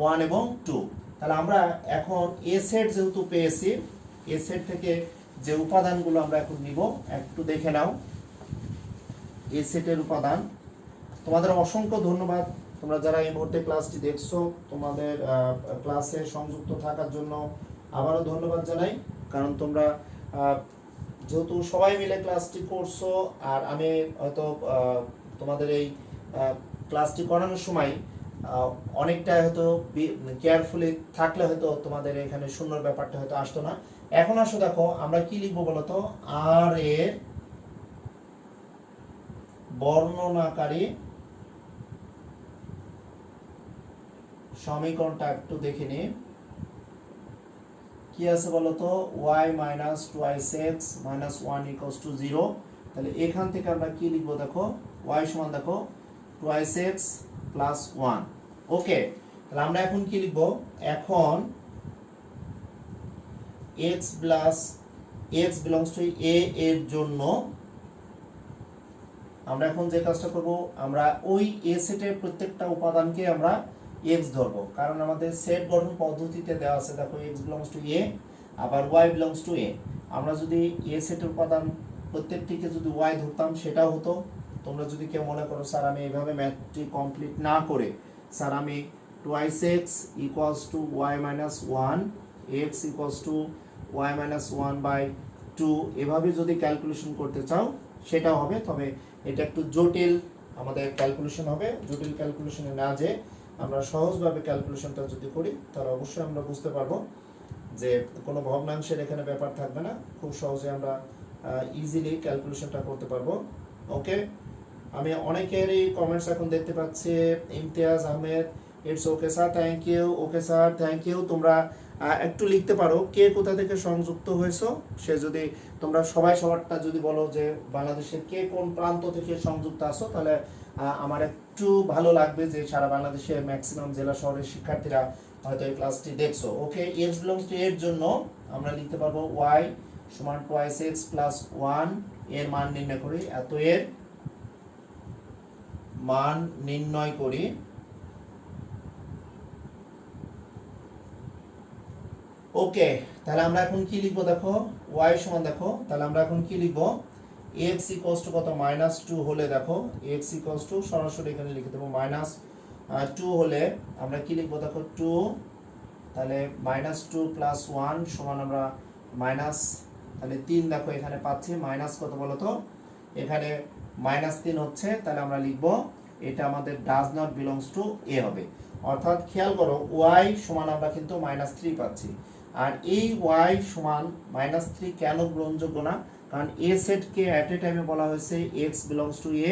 1 এবং 2। তাহলে আমরা এখন এ সেট যেহেতু পেয়েছি, এ সেট থেকে যে উপাদানগুলো আমরা এখন নিব একটু দেখে নাও। এ সেটের উপাদান, তোমাদের অসংখ্য ধন্যবাদ তোমরা যারা এই মুহূর্তে ক্লাসটি দেখছো, তোমাদের ক্লাসে সংযুক্ত থাকার জন্য আবারও ধন্যবাদ জানাই। কারণ তোমরা যেহেতু সবাই মিলে ক্লাসটি করছো, আর আমি হয়তো তোমাদের এই ক্লাসটি করানোর সময় অনেকটা হয়তো কেয়ারফুলি থাকলে হয়তো তোমাদের এখানে শূন্যর ব্যাপারটা হয়তো আসতো না। এখন আসো দেখো আমরা কি লিখবো বলতো, আর এর বর্ণনাকারী সমীকরণটা একটু দেখে নি কি আছে বলতো, y - 2x - 1 = 0। তাহলে এখান থেকে আমরা কি লিখবো দেখো, y সমান দেখো 2x + 1। ওকে, তাহলে আমরা এখন কি লিখবো, এখন x belongs to a এর জন্য আমরা এখন যে কাজটা করব, আমরা ওই এ সেটের প্রত্যেকটা উপাদানকে আমরা x ধরবো, কারণ আমাদের সেট গঠন পদ্ধতিতে দেওয়া আছে দেখো x belongs to a আবার y belongs to a। আমরা যদি এ সেটের উপাদান প্রত্যেকটিকে যদি y ধরতাম সেটাও হতো। তোমরা যদি কেউ মনে করো স্যার আমি এইভাবে ম্যাথটি কমপ্লিট না করে স্যার আমি 2x = y - 1 x = y - 1/2 এভাবে যদি ক্যালকুলেশন করতে চাও সেটাও হবে, তবে এটা একটু জটিল আমাদের ক্যালকুলেশন হবে। জটিল ক্যালকুলেশনে না যে আমরা সহজভাবে ক্যালকুলেশনটা যদি করি তাহলে অবশ্যই আমরা বুঝতে পারবো যে কোনো ভগ্নাংশের এখানে ব্যাপার থাকবে না, খুব সহজে আমরা ইজিলি ক্যালকুলেশনটা করতে পারবো। ওকে, আমি অনেকেরই কমেন্টস এখন দেখতে পাচ্ছি। Imtiaz Ahmed it's okay sir, thank you. Okay sir, thank you. তোমরা একটু লিখতে পারো কে কোথা থেকে সংযুক্ত হয়েছো, সে যদি তোমরা সবাই সবারটা যদি বলো যে বাংলাদেশের কে কোন প্রান্ত থেকে সংযুক্ত আছো, তাহলে আমার একটু ভালো লাগবে যে সারা বাংলাদেশের ম্যাক্সিমাম জেলা শহরের শিক্ষার্থীরা হয়তো এই ক্লাসটি দেখছো। ওকে, x belongs to এর জন্য আমরা লিখতে পারবো y সমান 2x + 1 এর মান নির্ণয় করি, এত এর মান নির্ণয় করি। ওকে, তাহলে আমরা এখন কি লিখবো দেখো, y সমান দেখো, তাহলে আমরা এখন কি লিখবো, x = কত -2 হলে দেখো x = সরাসরি এখানে লিখে দেবো -2 হলে আমরা কি লিখবো দেখো 2, তাহলে -2 + 1 সমান আমরা মাইনাস, তাহলে 3 দেখো এখানে পাচ্ছি, মাইনাস কত বলো তো, এখানে -3 হচ্ছে, তাহলে আমরা লিখবো এটা আমাদের ডাজ নট বিলংস টু এ হবে। অর্থাৎ খেয়াল করো y সমান আমরা কিন্তু -3 পাচ্ছি, আর এই y সমান -3 কেন গ্রহণযোগ্য না, কারণ এ সেটকে অ্যাট এ টাইমে বলা হয়েছে x belongs to a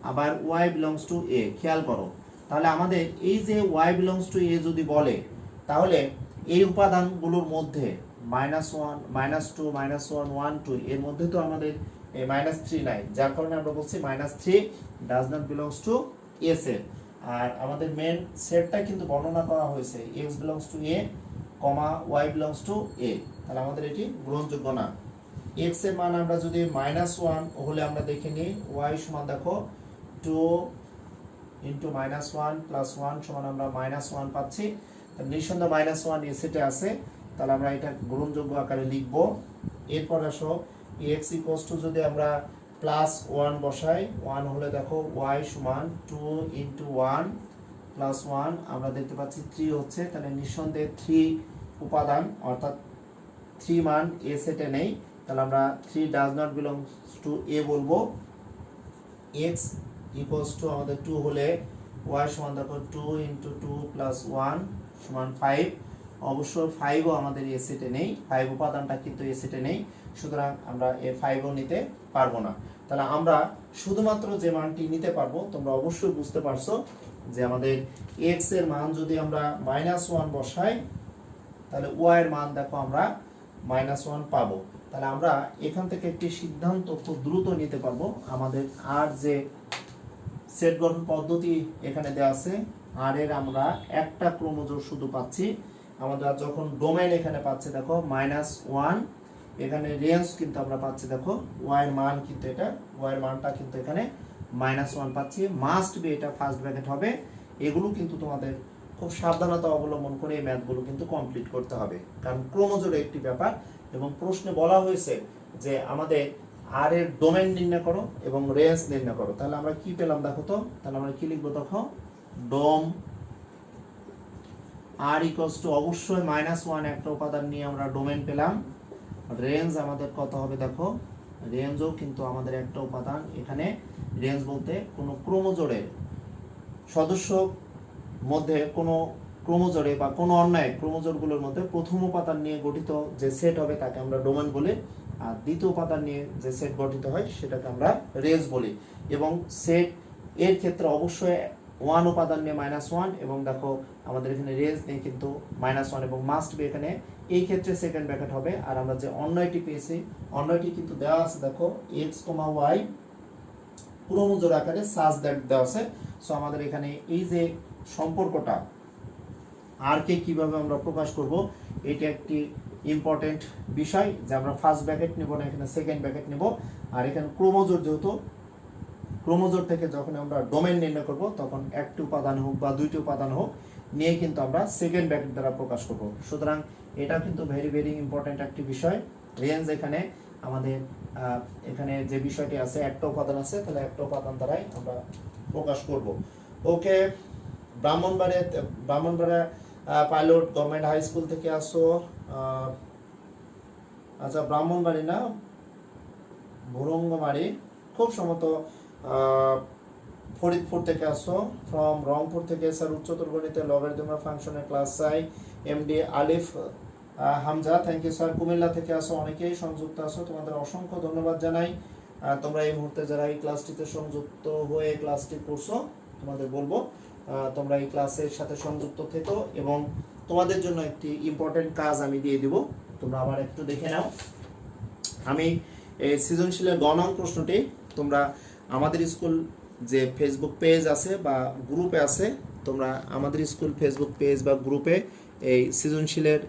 আবার y belongs to a। খেয়াল করো, তাহলে আমাদের এই যে y belongs to a যদি বলে, তাহলে এই উপাদানগুলোর মধ্যে -1 -2 -1 1 2 এর মধ্যে তো আমাদের -3 নাই, যার কারণে আমরা বলছি -3 does not belongs to a set. আর আমাদের মেন সেটটা কিন্তু বর্ণনা করা হয়েছে x belongs to a, y belongs to a, তাহলে আমাদের এটি গ্রহণযোগ্য না। x এর মান আমরা যদি -1 হলে আমরা দেখে নিই, y সমান দেখো 2 * -1 + 1 সমান আমরা -1 পাচ্ছি। নিঃসন্দেহে -1 এ সেটে আছে, তাহলে আমরা এটা গ্রহণযোগ্য আকারে লিখব। এরপর আসো এক্স ইকুয়ালস টু যদি আমরা প্লাস 1 বসাই, 1 হলে দেখো ওয়াই সমান 2 ইন্টু 1 প্লাস 1, আমরা দেখতে পাচ্ছি 3 হচ্ছে, তাহলে নিঃসন্দেহে 3 উপাদান অর্থাৎ 3 মান এ সেটে নেই, তাহলে আমরা 3 ডাজ নট বিলংস টু এ বলবো। এক্স ইকুয়ালস টু আমাদের 2 হলে ওয়াই সমান দেখো 2 ইন্টু 2 প্লাস 1 সমান 5, অবশ্য 5ও আমাদের এ সেটে নেই, 5 উপাদানটা কিন্তু এ সেটে নেই, সুতরাং আমরা এ 5ও নিতে পারবো না। তাহলে আমরা শুধুমাত্র যে মানটি নিতে পারবো, তোমরা অবশ্যই বুঝতে পারছো যে আমাদের এক্স এর মান যদি আমরা -1 বসাই, তাহলে ওয়াই এর মান দেখো আমরা -1 পাবো। তাহলে আমরা এখান থেকে একটি সিদ্ধান্ত খুব দ্রুত নিতে পারবো। আমাদের আর যে সেট গঠন পদ্ধতি এখানে দেওয়া আছে, আর এর আমরা একটা ক্রোমোজোর শুধু পাচ্ছি। আমরা যখন ডোমেন এখানে পাচ্ছি দেখো -1, এখানে রেঞ্জ কিন্তু আমরা পাচ্ছি দেখো ওয়াই এর মান কিন্তু এটা, ওয়াই এর মানটা কিন্তু এখানে -1 পাচ্ছি। মাস্ট বি এটা ফার্স্ট ব্র্যাকেট হবে। এগুলো কিন্তু তোমাদের খুব সাবধানতা অবলম্বন করে এই ম্যাথগুলো কিন্তু কমপ্লিট করতে হবে, কারণ ক্রোমোজোরের একটি ব্যাপার। এবং প্রশ্নে বলা হয়েছে যে আমাদের আর এর ডোমেন নির্ণয় করো এবং রেঞ্জ নির্ণয় করো। তাহলে আমরা কি পেলাম দেখো তো, তাহলে আমরা কি লিখবো দেখো, ডোম আর ইকুয়ালস টু অবশ্যই -1 একটা উপাদান নিয়ে আমরা ডোমেন পেলাম। রেঞ্জ আমাদের কত হবে দেখো, রেঞ্জও কিন্তু আমাদের একটা উপাদান। এখানে রেঞ্জ বলতে কোনো ক্রোমোজোরের সদস্য মধ্যে কোনো ক্রোমোজোরে বা কোনো অন্যায় ক্রোমোজোরগুলোর মধ্যে প্রথম উপাদান নিয়ে গঠিত যে সেট হবে তাকে আমরা ডোমেন বলি, আর দ্বিতীয় উপাদান নিয়ে যে সেট গঠিত হয় সেটাকে আমরা রেঞ্জ বলি। এবং সেট এর ক্ষেত্রে অবশ্যই 1 উপাদান নিয়ে -1, এবং দেখো আমাদের এখানে রেঞ্জ নেই কিন্তু -1, এবং মাস্ট বি এখানে এই ক্ষেত্রে সেকেন্ড ব্র্যাকেট হবে। আর আমরা যে অন্যটি পেয়েছি, অন্যটি কিন্তু দেওয়া আছে দেখো এক্স কমা ওয়াই ক্রোমোজোর আকারে সাজ দ্যাট দেওয়া আছে। সো আমাদের এখানে এই যে সম্পর্কটা আর কে কিভাবে আমরা প্রকাশ করব, এটা একটি ইম্পর্টেন্ট বিষয়, যে আমরা ফার্স্ট ব্র্যাকেট নেব না, এখানে সেকেন্ড ব্র্যাকেট নেব। আর এখানে ক্রোমোজোর, যেহেতু ক্রোমোজোর থেকে যখন আমরা ডোমেন নির্ণয় করব, তখন একটি উপাদান হোক বা দুইটি উপাদান হোক নিয়ে কিন্তু আমরা সেকেন্ড ব্র্যাকেট দ্বারা প্রকাশ করব। সুতরাং এটা কিন্তু ভেরি ভেরি ইম্পর্টেন্ট একটি বিষয়। রেঞ্জ এখানে আমাদের এখানে যে বিষয়টি আছে, একটা উপাদান আছে, তাহলে একটা উপাদান দ্বারাই আমরা প্রকাশ করব। Okay, Brahmanbaria pilot government high school থেকে আসো, আচ্ছা ব্রাহ্মণবাড়ি না ভুরঙ্গমারি, খুব সম্ভবত ফরিদপুর থেকে আসো। ফ্রম রংপুর থেকে স্যার উচ্চতর গণিতে লগারিদমিক ফাংশনের ক্লাস চাই, MD Alif Hamza, thank you sir. Comilla থেকে আসো, অনেকেই সংযুক্ত আসো, তোমাদের অসংখ্য ধন্যবাদ জানাই। তোমরা এই মুহূর্তে যারা এই ক্লাসটিতে সংযুক্ত হয়ে ক্লাসটি করছো, তোমাদের বলবো তোমরা এই ক্লাসের সাথে সংযুক্ত থেকো, এবং তোমাদের জন্য একটি ইম্পর্টেন্ট কাজ আমি দিয়ে দিব, তোমরা আবার একটু দেখে নাও। আমি এই সৃজনশীলের গণন প্রশ্নটি তোমরা আমাদের স্কুল যে ফেসবুক পেজ আছে বা গ্রুপে আছে, তোমরা আমাদের স্কুল ফেসবুক পেজ বা গ্রুপে এই সৃজনশীলের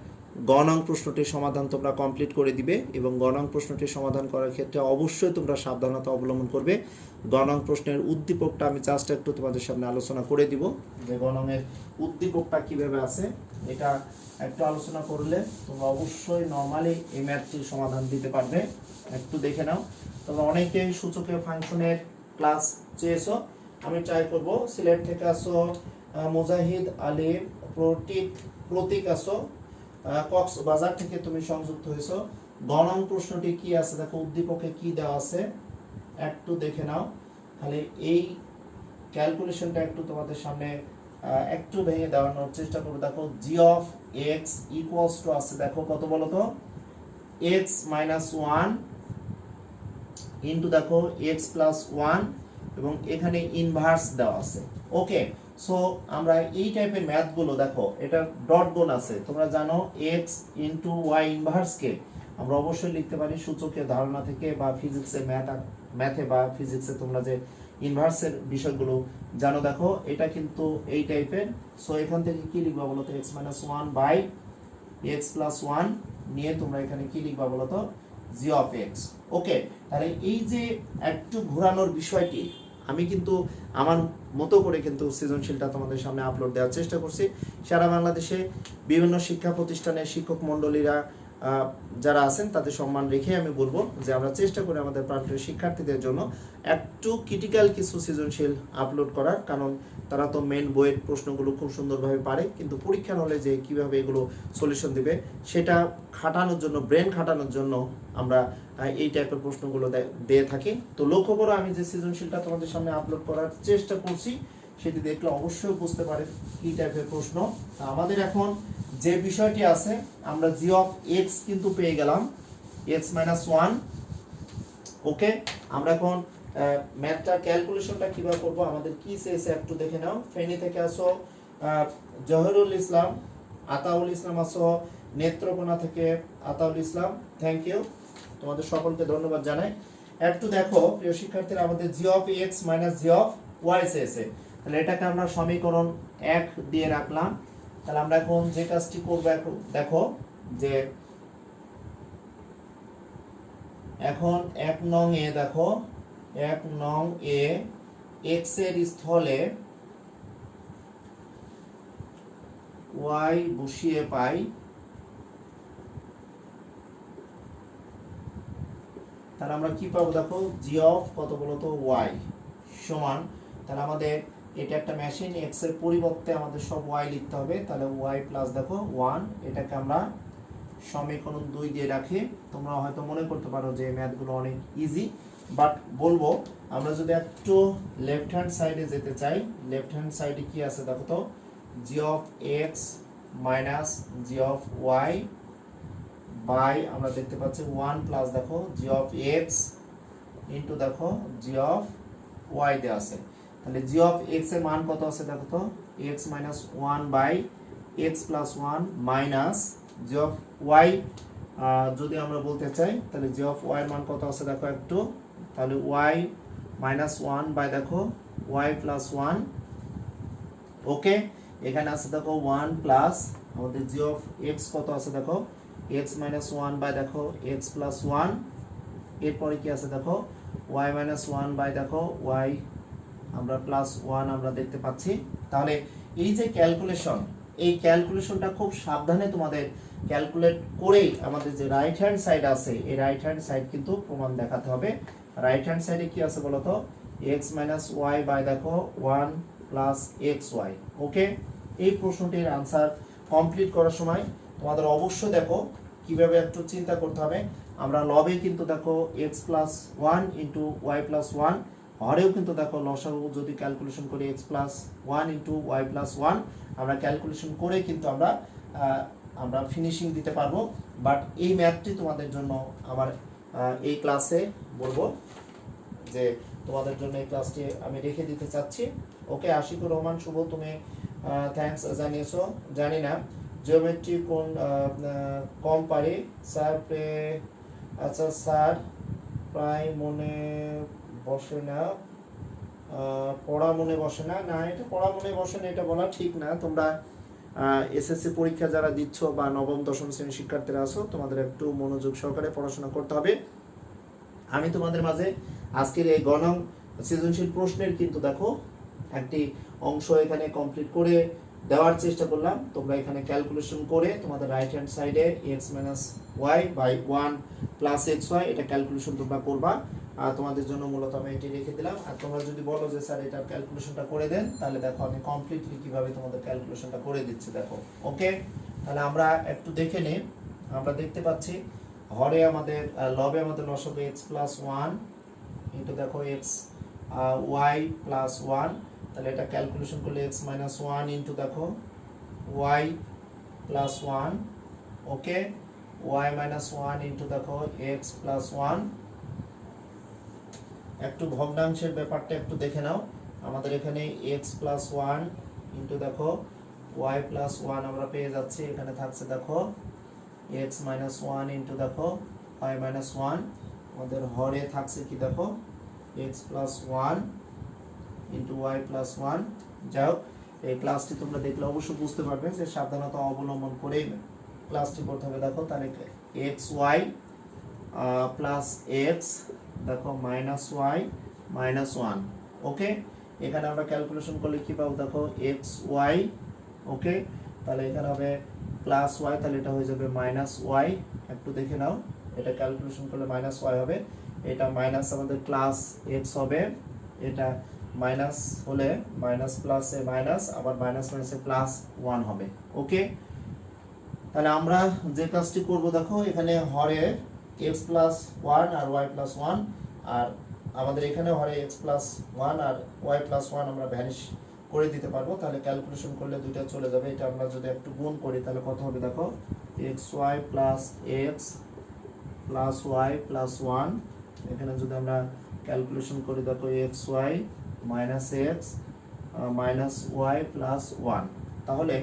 গণন প্রশ্নটির সমাধান তোমরা কমপ্লিট করে দিবে, এবং গণন প্রশ্নটির সমাধান করার ক্ষেত্রে অবশ্যই তোমরা সাবধানতা অবলম্বন করবে। গণন প্রশ্নের উদ্দীপকটা আমি জাস্ট একটু তোমাদের সামনে আলোচনা করে দিব, যে গণনের উদ্দীপকটা কিভাবে আছে এটা একটু আলোচনা করলে তোমরা অবশ্যই নর্মালি এই ম্যাথটির সমাধান দিতে পারবে। একটু দেখে নাও। তোমরা অনেকেই সূচকীয় ফাংশনের ক্লাস চেয়েছো, আমি ট্রাই করব। সিলেট থেকে আসো মুজাহিদ আলী, প্রতীক আসো, কক্সবাজার থেকে তুমি সংযুক্ত হয়েছো। গণন প্রশ্নটি কি আছে দেখো, উদ্দীপকে কি দেওয়া আছে একটু দেখে নাও। তাহলে এই ক্যালকুলেশনটা একটু তোমাদের সামনে একটু ভেঙে দেওয়ানোর চেষ্টা করবো। দেখো জি অফ এক্স ইকুয়ালস টু আছে দেখো কত বলো তো, এক্স মাইনাস 1 ইন্টু দেখো এক্স প্লাস 1, এবং এখানে ইনভার্স দেওয়া আছে। ওকে, সো আমরা এই টাইপের ম্যাথগুলো দেখো, এটা ডট গুণ আছে, তোমরা জানো এক্স ইন্টু ওয়াই ইনভার্সকে আমরা অবশ্যই লিখতে পারি সূচকের ধারণা থেকে, বা ফিজিক্সের ম্যাথে বা ফিজিক্সে তোমরা যে ইনভার্সের বিষয়গুলো জানো। দেখো এটা কিন্তু এই টাইপের। সো এখান থেকে কি লিখবা বলো তো, x minus 1 by x plus 1 নিয়ে তোমরা এখানে কি লিখবা বলো তো, জি অফ এক্স। ওকে, তাহলে এই যে একটু ঘোরানোর বিষয়টি আমি কিন্তু আমার মতো করে কিন্তু সৃজনশীলটা তোমাদের সামনে আপলোড দেওয়ার চেষ্টা করছি। সারা বাংলাদেশে বিভিন্ন শিক্ষা প্রতিষ্ঠানের শিক্ষক মণ্ডলীরা যারা আছেন তাদের সম্মান রেখে আমি বলবো যে আমরা চেষ্টা করি আমাদের প্রান্তীয় শিক্ষার্থীদের জন্য একটু ক্রিটিক্যাল কিছু সৃজনশীল আপলোড করার, কারণ তারা তো মেন বইয়ের প্রশ্নগুলো খুব সুন্দরভাবে পারে, কিন্তু পরীক্ষার হলে যে কিভাবে এগুলো সলিউশন দিবে সেটা খাটানোর জন্য, ব্রেন খাটানোর জন্য আমরা এই টাইপের প্রশ্নগুলো দিয়ে থাকি। তো লক্ষ্য করো আমি যে সৃজনশীলটা তোমাদের সামনে আপলোড করার চেষ্টা করছি সেটি দেখলে অবশ্যই বুঝতে পারে কি টাইপের প্রশ্ন। আমাদের এখন যে বিষয়টি আছে, আমরা জি অফ এক্স কিন্তু পেয়ে গেলাম এক্স মাইনাস ওয়ান। ওকে, আমরা এখন ম্যাথটা ক্যালকুলেশনটা কিভাবে করবো, আমাদের কি চেয়েছে একটু দেখে নাও। ফেনী থেকে আসো জহিরুল ইসলাম, আতাউল ইসলাম আসো নেত্রকোনা থেকে আতাউল ইসলাম, থ্যাংক ইউ, তোমাদের সকলকে ধন্যবাদ জানাই। একটু দেখো প্রিয় শিক্ষার্থীরা, আমাদের G of X minus G of Y চেয়েছে, তাহলে এটাকে আমরা সমীকরণ 1 দিয়ে রাখলাম। তাহলে আমরা এখন যে কাজটি করব, দেখো যে এখন 1 নং এ দেখো 1 নং এ x এর স্থলে y বসিয়ে পাই, তাহলে আমরা কি পাবো দেখো জি অফ কত বলতো y সমান, তাহলে আমাদের এটা একটা মেশিন, x এর পরিবর্তে আমাদের সব y লিখতে হবে, তাহলে y প্লাস দেখো 1, এটাকে আমরা সমীকরণ 2 দিয়ে রাখি। তোমরা হয়তো মনে করতে পারো যে ম্যাথগুলো অনেক ইজি, বাট বলবো আমরা যদি একটু লেফট হ্যান্ড সাইডে যেতে চাই, লেফট হ্যান্ড সাইডে কি আছে দেখো তো, G of X minus G of Y by আমরা দেখতে পাচ্ছি 1 প্লাস দেখো জি অফ এক্স ইন্টু দেখো জি অফ ওয়াই দেওয়া আছে। তাহলে জি অফ এক্স এর মান কত আছে দেখো তো, x minus 1 by x plus 1 minus G of y যদি আমরা বলতে চাই, তাহলে জি অফ ওয়াই এর মান কত আছে দেখো একটু, তাহলে ওয়াই মাইনাস 1 বাই দেখো ওয়াই প্লাস 1। ওকে, এখানে আছে দেখো 1 প্লাস আমাদের জি অফ এক্স কত আছে দেখো এক্স মাইনাস 1 বাই দেখো এক্স প্লাস 1, এরপরে কি আছে দেখো ওয়াই মাইনাস 1 বাই দেখো ওয়াই আমরা প্লাস 1 আমরা দেখতে পাচ্ছি। তাহলে এই যে ক্যালকুলেশন, এই ক্যালকুলেশনটা খুব সাবধানে তোমাদের ক্যালকুলেট করেই আমাদের যে রাইট হ্যান্ড সাইড আছে এই রাইট হ্যান্ড সাইড কিন্তু প্রমাণ দেখাতে হবে। রাইট হ্যান্ড সাইডে কি আছে বলো তো, এক্স মাইনাস ওয়াই বাই দেখো 1 প্লাস এক্স ওয়াই। ওকে, এই প্রশ্নটির আনসার কমপ্লিট করার সময় তোমাদের অবশ্যই দেখো কিভাবে একটু চিন্তা করতে হবে। আমরা লবে কিন্তু দেখো x plus 1 into y plus 1, হরেও কিন্তু দেখো লসাগু যদি ক্যালকুলেশন করি x plus 1 into y plus 1, আমরা ক্যালকুলেশন করে কিন্তু আমরা ফিনিশিং দিতে পারবো। বাট এই ম্যাথটি তোমাদের জন্য আমার এই ক্লাসে বলবো যে তোমাদের জন্য এই ক্লাসটি আমি রেখে দিতে চাচ্ছি। ওকে, আশিকুর রহমান শুভ, তুমি থ্যাঙ্কস জানিয়েছো। জানি না জিওমেট্রি কোন কম পারি স্যার, আচ্ছা স্যার প্রায় মনে বসে না, পড়া মনে বসে না, না এটা পড়া মনে বসে না এটা বলা ঠিক না। তোমরা এসএসসি পরীক্ষা যারা দিচ্ছ বা নবম দশম শ্রেণীর শিক্ষার্থীরা আছো, তোমাদের একটু মনোযোগ সহকারে পড়াশোনা করতে হবে। আমি তোমাদের মাঝে আজকের এই গণং সৃজনশীল প্রশ্নের কিন্তু দেখো একটি অংশ এখানে কমপ্লিট করে দেওয়ার চেষ্টা করলাম। তোমরা এখানে ক্যালকুলেশন করে তোমাদের রাইট হ্যান্ড সাইডে x minus y by 1 plus x y এটা ক্যালকুলেশন তোমরা করবা, আর তোমাদের জন্য মূলত আমি এটি রেখে দিলাম। আর তোমরা যদি বলো যে স্যার এটার ক্যালকুলেশনটা করে দেন, তাহলে দেখো আমি কমপ্লিটলি কিভাবে তোমাদের ক্যালকুলেশনটা করে দিচ্ছি দেখো। ওকে, তাহলে আমরা একটু দেখে নিই। আমরা দেখতে পাচ্ছি হরে আমাদের লবে আমাদের লসাগু এক্স প্লাস 1 ইন্টু দেখো এক্স ওয়াই প্লাস 1, তাহলে এটা ক্যালকুলেশন করলে এক্স মাইনাস 1 ইন্টু দেখো ওয়াই প্লাস 1। ওকে, ওয়াই মাইনাস 1 ইন্টু দেখো এক্স প্লাস 1। একটু ভগ্নাংশের ব্যাপারটা একটু দেখে নাও। আমাদের এখানে এক্স প্লাস 1 ইন্টু দেখো ওয়াই প্লাস 1 আমরা পেয়ে যাচ্ছি, এখানে থাকছে দেখো এক্স মাইনাস 1 ইন্টু দেখো ওয়াই মাইনাস 1, আমাদের হরে থাকছে কি দেখো x plus 1 into y plus 1। যাই হোক, এই ক্লাসটি তোমরা দেখলে অবশ্যই বুঝতে পারবে যে সাবধানতা অবলম্বন করেই ক্লাসটি করতে হবে। দেখো তাহলে এক্স ওয়াই প্লাস এক্স দেখো মাইনাস ওয়াই মাইনাস 1। ওকে, এখানে আমরা ক্যালকুলেশন করলে কি পাবো দেখো এক্স ওয়াই। ওকে, তাহলে এখানে হবে প্লাস ওয়াই, তাহলে এটা হয়ে যাবে মাইনাস ওয়াই। একটু দেখে নাও, এটা ক্যালকুলেশন করলে মাইনাস ওয়াই হবে, এটা মাইনাস আমাদের প্লাস এক্স হবে, এটা মাইনাস হলে মাইনাস প্লাসে মাইনাস, আবার মাইনাস মাইনাসে প্লাস ওয়ান হবে। ওকে, তাহলে আমরা যে কাজটি করব দেখো, এখানে হরে এক্স প্লাস ওয়ান আর ওয়াই প্লাস ওয়ান, আর আমাদের এখানে হরে এক্স প্লাস ওয়ান আর ওয়াই প্লাস ওয়ান আমরা ভ্যানিশ করে দিতে পারবো, তাহলে ক্যালকুলেশন করলে দুইটা চলে যাবে। এটা আমরা যদি একটু গুণ করি তাহলে কত হবে দেখো, x y plus x plus y plus one, এখানে যদি আমরা ক্যালকুলেশন করি দেখো x y minus x minus y plus one, তাহলে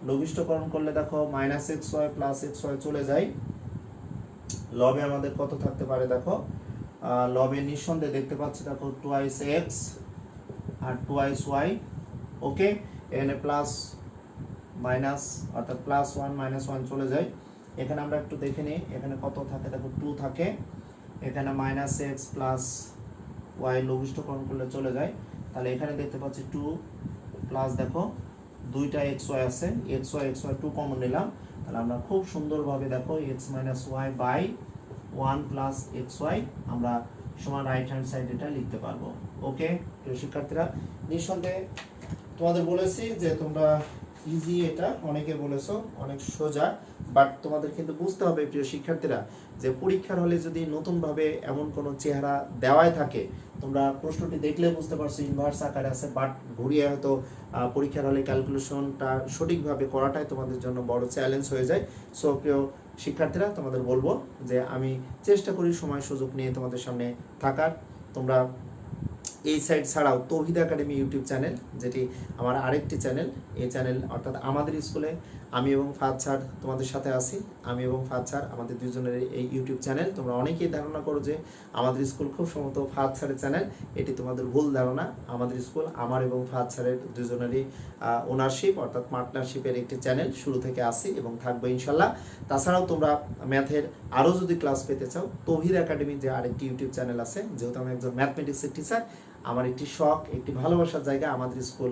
লঘিষ্ঠকরণ করলে দেখো minus x y plus x y চলে যায়, লবে আমাদের কত থাকতে পারে দেখো, লবে নিঃসন্দেহে দেখতে পাচ্ছি দেখো টুয়াইস এক্স আর টুয়াইস ওয়াই। ওকে, এখানে প্লাস মাইনাস অর্থাৎ প্লাস ওয়ান মাইনাস ওয়ান চলে যায়, এখানে আমরা একটু দেখে নিই এখানে কত থাকে দেখো টু থাকে, এখানে মাইনাস এক্স প্লাস ওয়াই লঘিষ্ঠকরণ করলে চলে যায়, তাহলে এখানে দেখতে পাচ্ছি টু প্লাস দেখো দুইটা এক্স ওয়াই আছে, এক্স ওয়াই টু কমন নিলাম, তাহলে আমরা খুব সুন্দরভাবে দেখো x minus y by one plus x y আমরা সমান রাইট হ্যান্ড সাইড এটা লিখতে পারবো। ওকে, প্রিয় শিক্ষার্থীরা, নিঃসন্দেহে তোমাদের বলেছি যে তোমরা ইজি, এটা অনেকে বলেছো অনেক সোজা, বাট তোমাদের কিন্তু বুঝতে হবে প্রিয় শিক্ষার্থীরা যে পরীক্ষার হলে যদি নতুনভাবে এমন কোনো চেহারা দেওয়াই থাকে, তোমরা প্রশ্নটি দেখলে বুঝতে পারছো ইনভার্স আকারে আছে, বাট ঘুরিয়ে হয়তো পরীক্ষার হলে ক্যালকুলেশনটা সঠিকভাবে করাটাই তোমাদের জন্য বড় চ্যালেঞ্জ হয়ে যায়। সো প্রিয় শিক্ষার্থীরা, তোমাদের বলবো যে আমি চেষ্টা করি সময় সুযোগ নিয়ে তোমাদের সামনে থাকার। তোমরা এই সাইট ছাড়াও তৌহিদ একাডেমি ইউটিউব চ্যানেল, যেটি আমার আরেকটি চ্যানেল, এই চ্যানেল অর্থাৎ আমাদের স্কুলে আমি এবং ফাদ স্যার তোমাদের সাথে আছি, আমি এবং ফাদ স্যার আমাদের দুজনের এই ইউটিউব চ্যানেল। তোমরা অনেকেই ধারণা করো যে আমাদের স্কুল খুব সম্ভবত ফাদ স্যারের চ্যানেল, এটি তোমাদের ভুল ধারণা। আমাদের স্কুল আমার এবং ফাদ স্যারের দুজনেরই ওনারশিপ অর্থাৎ পার্টনারশিপের একটি চ্যানেল, শুরু থেকে আসি এবং থাকবে ইনশাল্লাহ। তাছাড়াও তোমরা ম্যাথের আরও যদি ক্লাস পেতে চাও, তৌহিদ একাডেমি যে আরেকটি ইউটিউব চ্যানেল আছে, যেহেতু আমি একজন ম্যাথমেটিক্সের টিচার, আমার একটি শখ, একটি ভালোবাসার জায়গা আমাদের স্কুল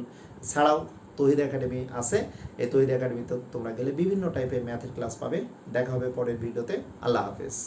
ছাড়াও তৌহিদ একাডেমি আছে। এই তৌহিদ একাডেমিতে তোমরা গেলে বিভিন্ন টাইপের ম্যাথের ক্লাস পাবে। দেখা হবে পরের ভিডিওতে। আল্লাহ হাফেজ।